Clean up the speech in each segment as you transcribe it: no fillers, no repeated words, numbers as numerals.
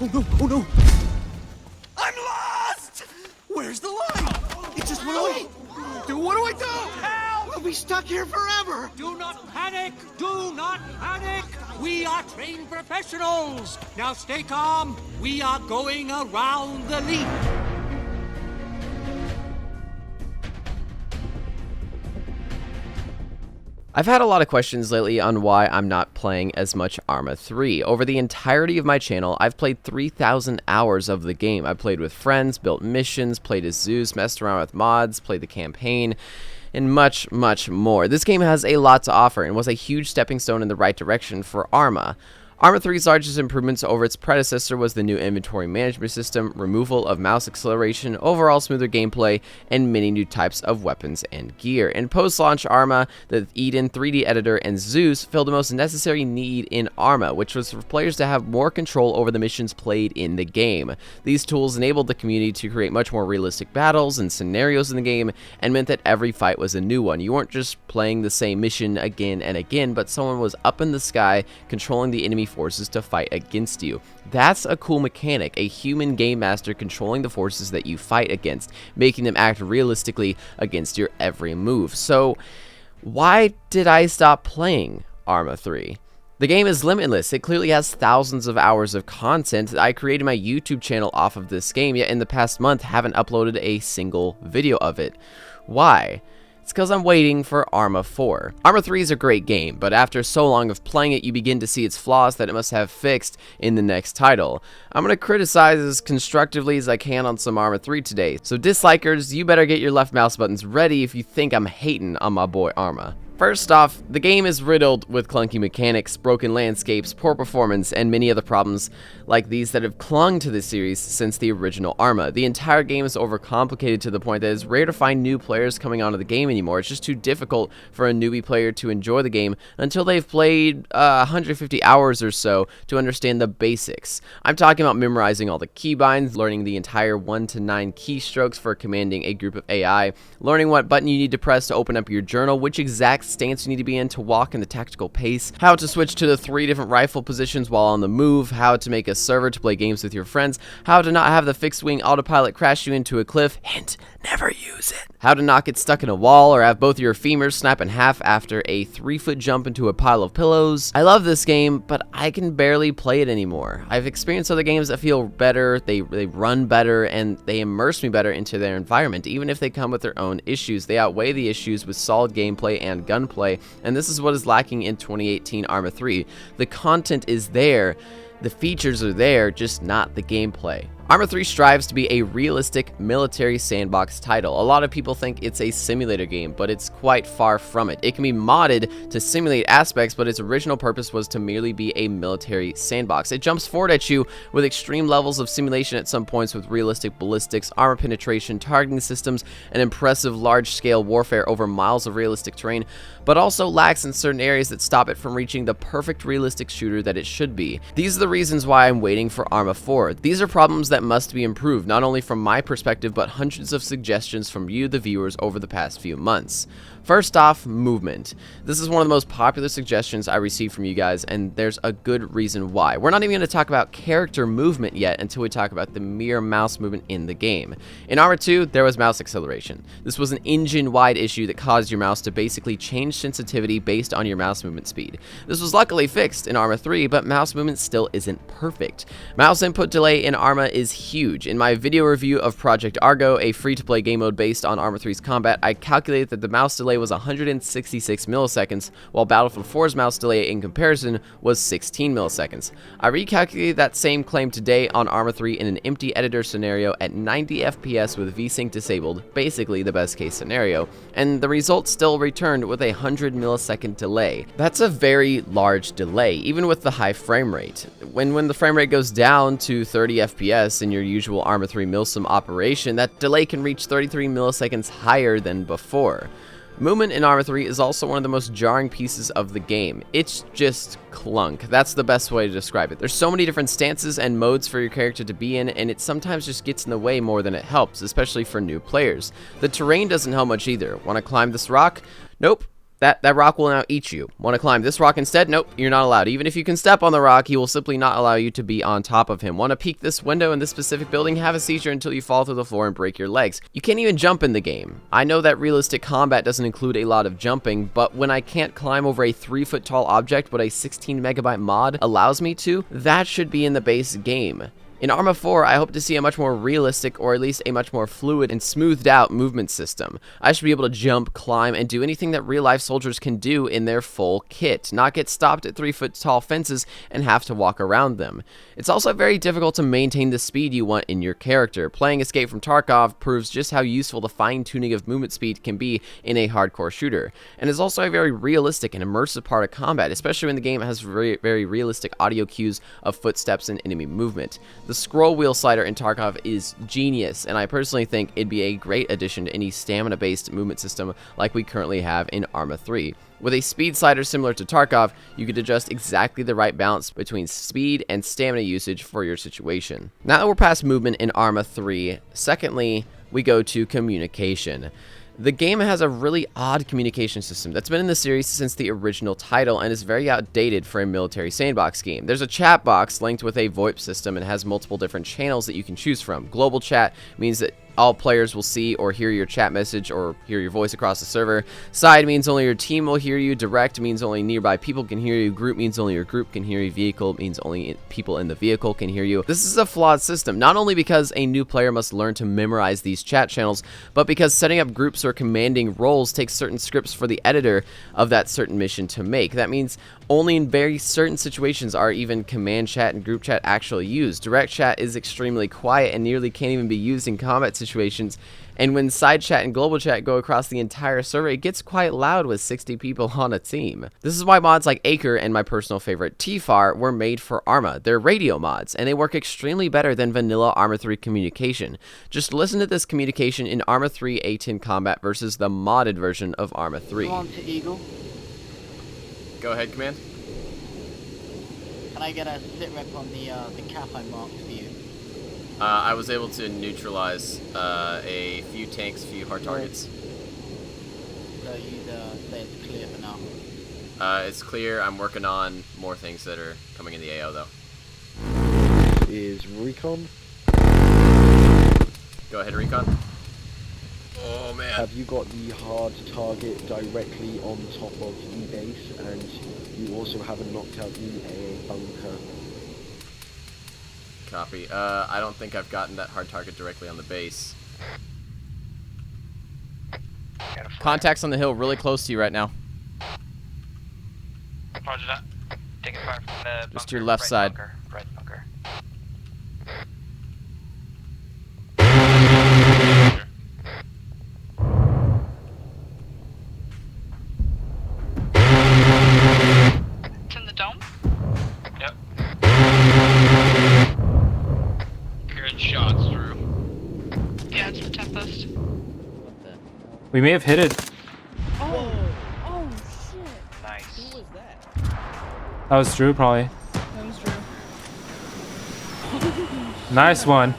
Oh no, oh no! I'm lost! Where's the line? It just went away! Dude, what do I do? Help! We'll be stuck here forever! Do not panic! Do not panic! We are trained professionals! Now stay calm. We are going around the leaf. I've had a lot of questions lately on why I'm not playing as much ArmA 3. Over the entirety of my channel, I've played 3,000 hours of the game. I've played with friends, built missions, played as Zeus, messed around with mods, played the campaign, and much, much more. This game has a lot to offer and was a huge stepping stone in the right direction for ArmA. ArmA 3's largest improvements over its predecessor was the new inventory management system, removal of mouse acceleration, overall smoother gameplay, and many new types of weapons and gear. In post-launch ArmA, the Eden 3D editor and Zeus filled the most necessary need in ArmA, which was for players to have more control over the missions played in the game. These tools enabled the community to create much more realistic battles and scenarios in the game, and meant that every fight was a new one. You weren't just playing the same mission again and again, but someone was up in the sky controlling the enemy forces to fight against you. That's a cool mechanic, a human game master controlling the forces that you fight against, making them act realistically against your every move. So why did I stop playing ArmA 3? The game is limitless. It clearly has thousands of hours of content. I created my YouTube channel off of this game, yet in the past month haven't uploaded a single video of it. Why? It's because I'm waiting for ArmA 4. ArmA 3 is a great game, but after so long of playing it, you begin to see its flaws that it must have fixed in the next title. I'm going to criticize as constructively as I can on some ArmA 3 today, so dislikers, you better get your left mouse buttons ready if you think I'm hating on my boy ArmA. First off, the game is riddled with clunky mechanics, broken landscapes, poor performance, and many other problems like these that have clung to the series since the original ArmA. The entire game is overcomplicated to the point that it's rare to find new players coming onto the game anymore. It's just too difficult for a newbie player to enjoy the game until they've played 150 hours or so to understand the basics. I'm talking about memorizing all the keybinds, learning the entire 1 to 9 keystrokes for commanding a group of AI, learning what button you need to press to open up your journal, which exact stance you need to be in to walk in the tactical pace, how to switch to the 3 different rifle positions while on the move, how to make a server to play games with your friends, how to not have the fixed wing autopilot crash you into a cliff, hint, never use it, how to not get stuck in a wall or have both your femurs snap in half after a 3-foot jump into a pile of pillows. I love this game, but I can barely play it anymore. I've experienced other games that feel better, they run better, and they immerse me better into their environment. Even if they come with their own issues, they outweigh the issues with solid gameplay and gunplay, and this is what is lacking in 2018 ArmA 3. The content is there, the features are there, just not the gameplay. ArmA 3 strives to be a realistic military sandbox title. A lot of people think it's a simulator game, but it's quite far from it. It can be modded to simulate aspects, but its original purpose was to merely be a military sandbox. It jumps forward at you with extreme levels of simulation at some points with realistic ballistics, armor penetration, targeting systems, and impressive large-scale warfare over miles of realistic terrain, but also lacks in certain areas that stop it from reaching the perfect realistic shooter that it should be. These are the reasons why I'm waiting for ArmA 4. These are problems that must be improved, not only from my perspective, but hundreds of suggestions from you, the viewers, over the past few months. First off, movement. This is one of the most popular suggestions I received from you guys, and there's a good reason why. We're not even going to talk about character movement yet until we talk about the mere mouse movement in the game. In ArmA 2, there was mouse acceleration. This was an engine-wide issue that caused your mouse to basically change sensitivity based on your mouse movement speed. This was luckily fixed in ArmA 3, but mouse movement still isn't perfect. Mouse input delay in ArmA is huge. In my video review of Project Argo, a free-to-play game mode based on ArmA 3's combat, I calculated that the mouse delay was 166 milliseconds, while Battlefield 4's mouse delay in comparison was 16 milliseconds. I recalculated that same claim today on ArmA 3 in an empty editor scenario at 90 FPS with VSync disabled, basically the best case scenario, and the result still returned with a 100 millisecond delay. That's a very large delay, even with the high frame rate. When the frame rate goes down to 30 FPS in your usual ArmA 3 milsim operation, that delay can reach 33 milliseconds higher than before. Movement in ArmA 3 is also one of the most jarring pieces of the game. It's just clunk. That's the best way to describe it. There's so many different stances and modes for your character to be in, and it sometimes just gets in the way more than it helps, especially for new players. The terrain doesn't help much either. Want to climb this rock? Nope. that rock will now eat you. Want to climb this rock instead? Nope, you're not allowed. Even if you can step on the rock, he will simply not allow you to be on top of him. Want to peek this window in this specific building? Have a seizure until you fall through the floor and break your legs. You can't even jump in the game. I know that realistic combat doesn't include a lot of jumping, but when I can't climb over a 3-foot tall object but a 16 megabyte mod allows me to, that should be in the base game. In ArmA 4, I hope to see a much more realistic, or at least a much more fluid and smoothed out movement system. I should be able to jump, climb, and do anything that real-life soldiers can do in their full kit, not get stopped at 3-foot tall fences and have to walk around them. It's also very difficult to maintain the speed you want in your character. Playing Escape from Tarkov proves just how useful the fine-tuning of movement speed can be in a hardcore shooter, and is also a very realistic and immersive part of combat, especially when the game has very, very realistic audio cues of footsteps and enemy movement. The scroll wheel slider in Tarkov is genius, and I personally think it'd be a great addition to any stamina-based movement system like we currently have in ArmA 3. With a speed slider similar to Tarkov, you could adjust exactly the right balance between speed and stamina usage for your situation. Now that we're past movement in ArmA 3, secondly, we go to communication. The game has a really odd communication system that's been in the series since the original title and is very outdated for a military sandbox game. There's a chat box linked with a VoIP system and has multiple different channels that you can choose from. Global chat means that all players will see or hear your chat message or hear your voice across the server. Side means only your team will hear you. Direct means only nearby people can hear you. Group means only your group can hear you. Vehicle means only people in the vehicle can hear you. This is a flawed system, not only because a new player must learn to memorize these chat channels, but because setting up groups or commanding roles takes certain scripts for the editor of that certain mission to make. That means only in very certain situations are even command chat and group chat actually used. Direct chat is extremely quiet and nearly can't even be used in combat situations. And when side chat and global chat go across the entire server, it gets quite loud with 60 people on a team. This is why mods like Acre and my personal favorite TFAR were made for ArmA. They're radio mods, and they work extremely better than vanilla ArmA 3 communication. Just listen to this communication in ArmA 3 A10 Combat versus the modded version of ArmA 3. Go on to Eagle. Go ahead, Command. Can I get a sit rep on the cap I marked for you? I was able to neutralize a few tanks, a few hard targets. So you say it's clear for now. It's clear. I'm working on more things that are coming in the AO, though. Is recon? Go ahead, recon. Oh, man. Have you got the hard target directly on top of the base, and you also haven't knocked out the AA bunker? Copy. I don't think I've gotten that hard target directly on the base. Contacts on the hill really close to you right now. Roger that. Taking fire from the bunker. Just to your left side. Bunker, right bunker. It's in the dome? Yep. Good shots, Drew. Yeah, it's the tempest. We may have hit it. Oh! Oh, shit! Nice. Who was that? That was Drew, probably. That was Drew. Nice one.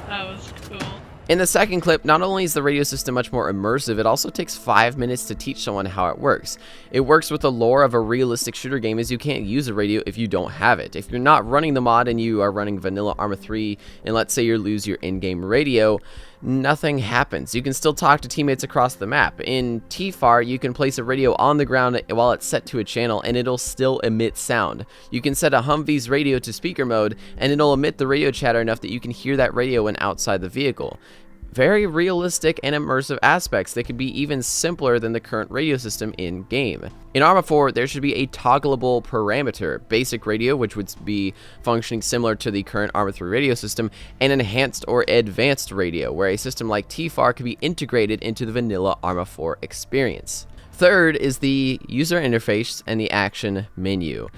That was cool. In the second clip, not only is the radio system much more immersive, it also takes 5 minutes to teach someone how it works. It works with the lore of a realistic shooter game, as you can't use a radio if you don't have it. If you're not running the mod and you are running vanilla ArmA 3, and let's say you lose your in-game radio, nothing happens. You can still talk to teammates across the map. In TFAR, you can place a radio on the ground while it's set to a channel, and it'll still emit sound. You can set a Humvee's radio to speaker mode, and it'll emit the radio chatter enough that you can hear that radio when outside the vehicle. Very realistic and immersive aspects that could be even simpler than the current radio system in-game. In ArmA 4, there should be a toggleable parameter, basic radio, which would be functioning similar to the current ArmA 3 radio system, and enhanced or advanced radio, where a system like TFAR could be integrated into the vanilla ArmA 4 experience. Third is the user interface and the action menu.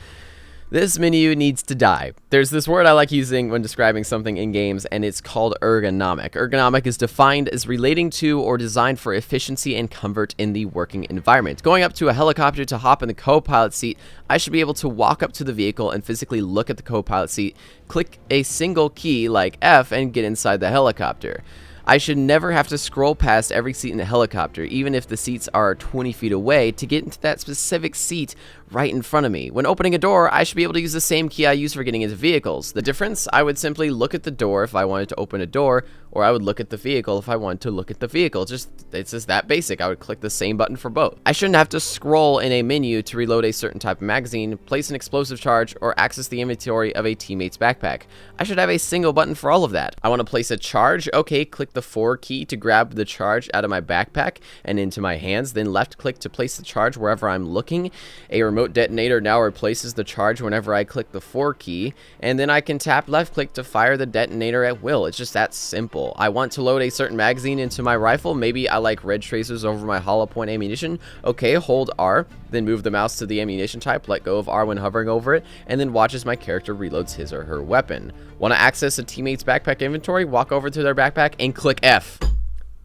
This menu needs to die. There's this word I like using when describing something in games, and it's called ergonomic. Ergonomic is defined as relating to or designed for efficiency and comfort in the working environment. Going up to a helicopter to hop in the co-pilot seat, I should be able to walk up to the vehicle and physically look at the co-pilot seat, click a single key like F, and get inside the helicopter. I should never have to scroll past every seat in the helicopter, even if the seats are 20 feet away, to get into that specific seat right in front of me. When opening a door, I should be able to use the same key I use for getting into vehicles. The difference? I would simply look at the door if I wanted to open a door, or I would look at the vehicle if I wanted to look at the vehicle. It's just that basic. I would click the same button for both. I shouldn't have to scroll in a menu to reload a certain type of magazine, place an explosive charge, or access the inventory of a teammate's backpack. I should have a single button for all of that. I want to place a charge. Okay, click the 4 key to grab the charge out of my backpack and into my hands, then left click to place the charge wherever I'm looking. A remote detonator now replaces the charge whenever I click the 4 key, and then I can tap left click to fire the detonator at will. It's just that simple. I want to load a certain magazine into my rifle. Maybe I like red tracers over my hollow point ammunition. Okay, hold R, then move the mouse to the ammunition type, let go of R when hovering over it, and then watch as my character reloads his or her weapon. Want to access a teammate's backpack inventory? Walk over to their backpack and click F.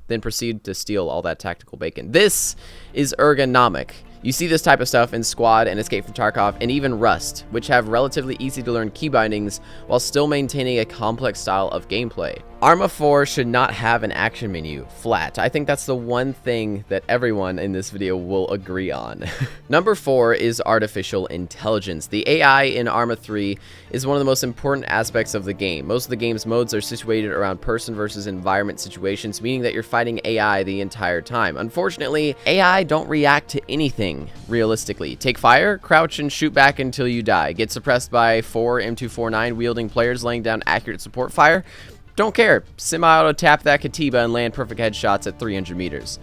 Then proceed to steal all that tactical bacon. This is ergonomic. You see this type of stuff in Squad and Escape from Tarkov and even Rust, which have relatively easy to learn key bindings while still maintaining a complex style of gameplay. ArmA 4 should not have an action menu, flat. I think that's the one thing that everyone in this video will agree on. Number 4 is artificial intelligence. The AI in ArmA 3 is one of the most important aspects of the game. Most of the game's modes are situated around person versus environment situations, meaning that you're fighting AI the entire time. Unfortunately, AI don't react to anything realistically. Take fire, crouch and shoot back until you die. Get suppressed by 4 M249 wielding players laying down accurate support fire. Don't care. Semi-auto tap that Katiba and land perfect headshots at 300 meters.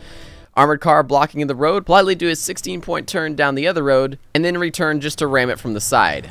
Armored car blocking in the road, politely do a 16-point turn down the other road, and then return just to ram it from the side.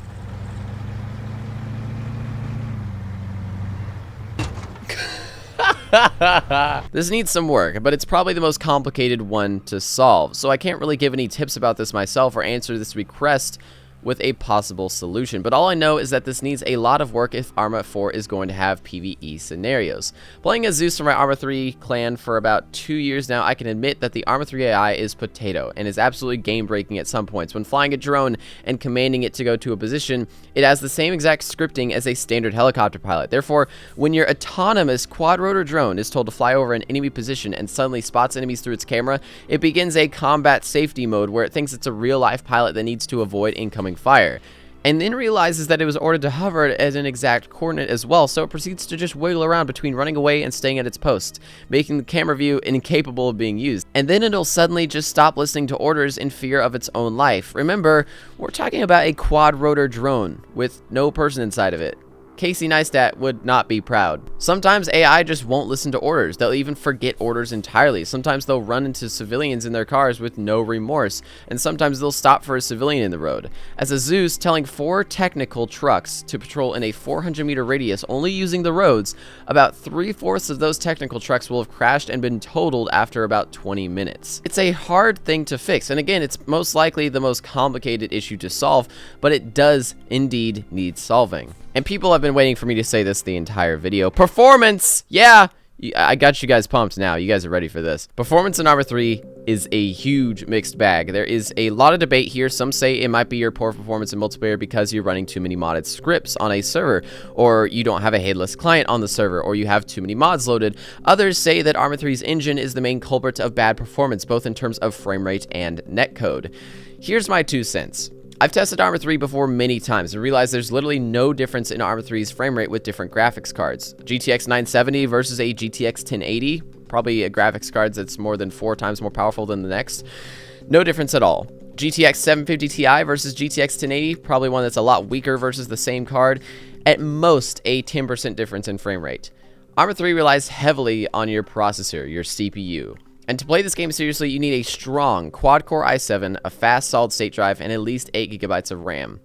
This needs some work, but it's probably the most complicated one to solve, so I can't really give any tips about this myself or answer this request with a possible solution. But all I know is that this needs a lot of work if ArmA 4 is going to have PvE scenarios. Playing as Zeus for my ArmA 3 clan for about 2 years now, I can admit that the ArmA 3 AI is potato and is absolutely game-breaking at some points. When flying a drone and commanding it to go to a position, it has the same exact scripting as a standard helicopter pilot. Therefore, when your autonomous quad-rotor drone is told to fly over an enemy position and suddenly spots enemies through its camera, it begins a combat safety mode where it thinks it's a real-life pilot that needs to avoid incoming fire, and then realizes that it was ordered to hover at an exact coordinate as well, so it proceeds to just wiggle around between running away and staying at its post, making the camera view incapable of being used. And then it'll suddenly just stop listening to orders in fear of its own life. Remember, we're talking about a quad-rotor drone with no person inside of it. Casey Neistat would not be proud. Sometimes AI just won't listen to orders. They'll even forget orders entirely. Sometimes they'll run into civilians in their cars with no remorse, and sometimes they'll stop for a civilian in the road. As a Zeus telling 4 technical trucks to patrol in a 400-meter radius only using the roads, about 3/4 of those technical trucks will have crashed and been totaled after about 20 minutes. It's a hard thing to fix, and again, it's most likely the most complicated issue to solve, but it does indeed need solving. And people have been waiting for me to say this the entire video. Performance! Yeah! I got you guys pumped now. You guys are ready for this. Performance in ArmA 3 is a huge mixed bag. There is a lot of debate here. Some say it might be your poor performance in multiplayer because you're running too many modded scripts on a server, or you don't have a headless client on the server, or you have too many mods loaded. Others say that ArmA 3's engine is the main culprit of bad performance, both in terms of frame rate and netcode. Here's my 2 cents. I've tested ArmA 3 before many times and realized there's literally no difference in ArmA 3's frame rate with different graphics cards. GTX 970 versus a GTX 1080, probably a graphics card that's more than 4 times more powerful than the next. No difference at all. GTX 750 Ti versus GTX 1080, probably one that's a lot weaker versus the same card. At most, a 10% difference in frame rate. ArmA 3 relies heavily on your processor, your CPU. And to play this game seriously, you need a strong quad-core i7, a fast solid-state drive, and at least 8 GB of RAM.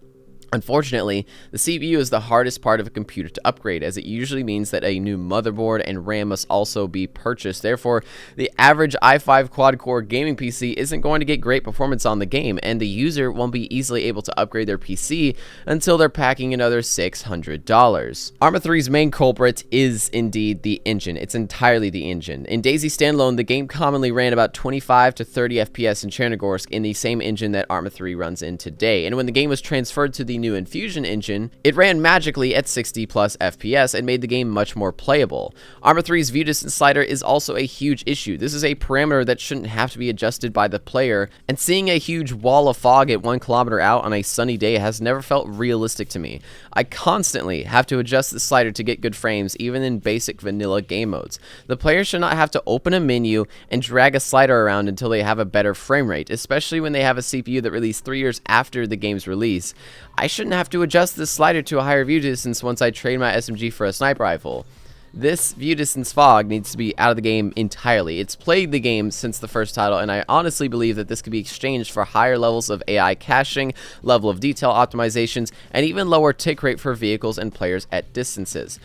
Unfortunately, the CPU is the hardest part of a computer to upgrade, as it usually means that a new motherboard and RAM must also be purchased. Therefore, the average i5 quad-core gaming PC isn't going to get great performance on the game, and the user won't be easily able to upgrade their PC until they're packing another $600. ArmA 3's main culprit is indeed the engine. It's entirely the engine. In DayZ standalone, the game commonly ran about 25 to 30 FPS in Chernogorsk in the same engine that ArmA 3 runs in today, and when the game was transferred to the new Infusion engine, it ran magically at 60 plus FPS and made the game much more playable. ArmA 3's view distance slider is also a huge issue. This is a parameter that shouldn't have to be adjusted by the player, and seeing a huge wall of fog at 1 kilometer out on a sunny day has never felt realistic to me. I constantly have to adjust the slider to get good frames, even in basic vanilla game modes. The player should not have to open a menu and drag a slider around until they have a better frame rate, especially when they have a CPU that released 3 years after the game's release. I shouldn't have to adjust this slider to a higher view distance once I trade my SMG for a sniper rifle. This view distance fog needs to be out of the game entirely. It's plagued the game since the first title, and I honestly believe that this could be exchanged for higher levels of AI caching, level of detail optimizations, and even lower tick rate for vehicles and players at distances.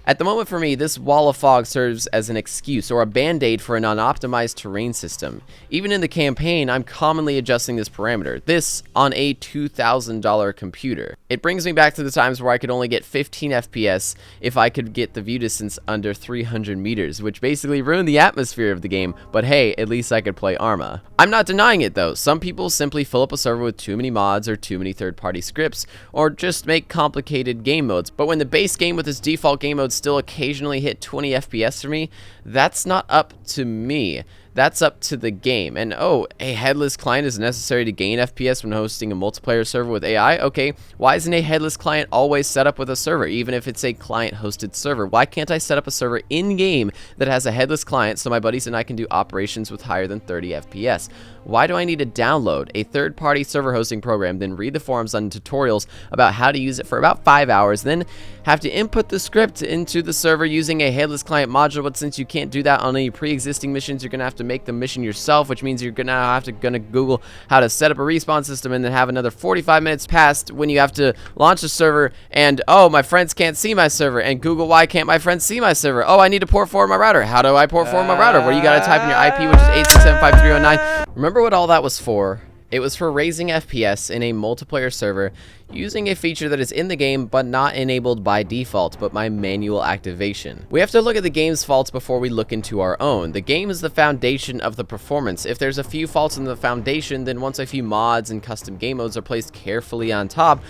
At the moment for me, this wall of fog serves as an excuse or a band-aid for an unoptimized terrain system. Even in the campaign, I'm commonly adjusting this parameter, this on a $2,000 computer. It brings me back to the times where I could only get 15 FPS if I could get the view distance under 300 meters, which basically ruined the atmosphere of the game, but hey, at least I could play ArmA. I'm not denying it though. Some people simply fill up a server with too many mods or too many third-party scripts, or just make complicated game modes, but when the base game with its default game mode still occasionally hit 20 FPS for me, that's not up to me. That's up to the game. And oh, a headless client is necessary to gain FPS when hosting a multiplayer server with AI? Okay, why isn't a headless client always set up with a server, even if it's a client-hosted server? Why can't I set up a server in-game that has a headless client so my buddies and I can do operations with higher than 30 FPS? Why do I need to download a third-party server hosting program, then read the forums on tutorials about how to use it for about 5 hours, then have to input the script into the server using a headless client module? But since you can't do that on any pre-existing missions, you're gonna have to make the mission yourself, which means you're gonna have to Google how to set up a respawn system, and then have another 45 minutes passed when you have to launch a server, and oh, my friends can't see my server, and Google, why can't my friends see my server? Oh, I need to port forward my router. How do I port forward my router? Well, you gotta type in your IP, which is 8675309. Remember what all that was for? It was for raising FPS in a multiplayer server using a feature that is in the game but not enabled by default, but by manual activation. We have to look at the game's faults before we look into our own. The game is the foundation of the performance. If there's a few faults in the foundation, then once a few mods and custom game modes are placed carefully on top,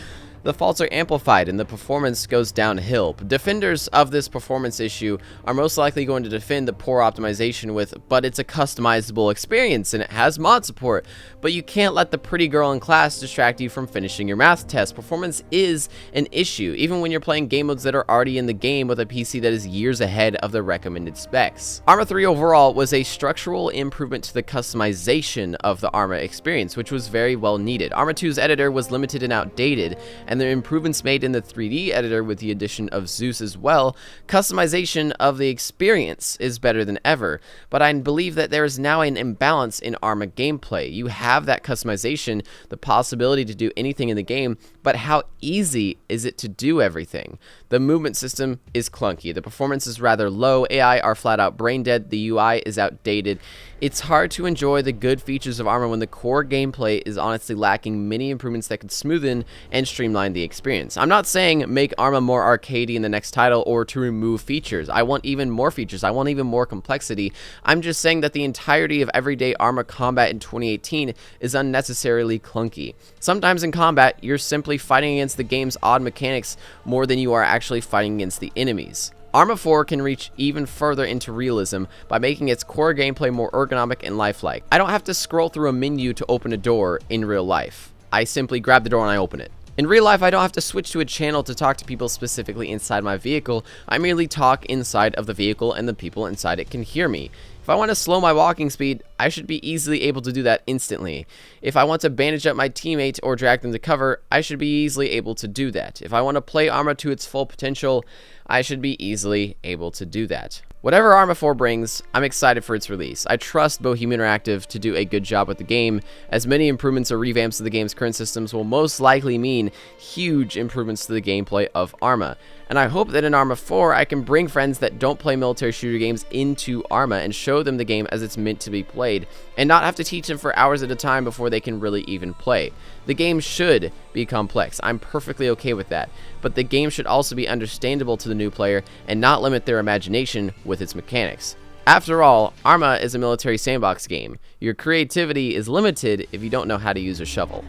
the faults are amplified and the performance goes downhill. Defenders of this performance issue are most likely going to defend the poor optimization with, but it's a customizable experience and it has mod support. But you can't let the pretty girl in class distract you from finishing your math test. Performance is an issue, even when you're playing game modes that are already in the game with a PC that is years ahead of the recommended specs. ArmA 3 overall was a structural improvement to the customization of the ArmA experience, which was very well needed. ArmA 2's editor was limited and outdated, and the improvements made in the 3D editor with the addition of Zeus as well, customization of the experience is better than ever. But I believe that there is now an imbalance in ArmA gameplay. You have that customization, the possibility to do anything in the game, but how easy is it to do everything? The movement system is clunky, the performance is rather low, AI are flat out brain dead, the UI is outdated. It's hard to enjoy the good features of ArmA when the core gameplay is honestly lacking many improvements that could smoothen and streamline the experience. I'm not saying make ArmA more arcadey in the next title or to remove features. I want even more features. I want even more complexity. I'm just saying that the entirety of everyday ArmA combat in 2018 is unnecessarily clunky. Sometimes in combat, you're simply fighting against the game's odd mechanics more than you are actually fighting against the enemies. ArmA 4 can reach even further into realism by making its core gameplay more ergonomic and lifelike. I don't have to scroll through a menu to open a door in real life. I simply grab the door and I open it. In real life, I don't have to switch to a channel to talk to people specifically inside my vehicle. I merely talk inside of the vehicle and the people inside it can hear me. If I want to slow my walking speed, I should be easily able to do that instantly. If I want to bandage up my teammate or drag them to cover, I should be easily able to do that. If I want to play ArmA to its full potential, I should be easily able to do that. Whatever ArmA 4 brings, I'm excited for its release. I trust Bohemian Interactive to do a good job with the game, as many improvements or revamps to the game's current systems will most likely mean huge improvements to the gameplay of ArmA. And I hope that in ArmA 4, I can bring friends that don't play military shooter games into ArmA and show them the game as it's meant to be played, and not have to teach them for hours at a time before they can really even play. The game should be complex. I'm perfectly okay with that. But the game should also be understandable to the new player and not limit their imagination with its mechanics. After all, ArmA is a military sandbox game. Your creativity is limited if you don't know how to use a shovel.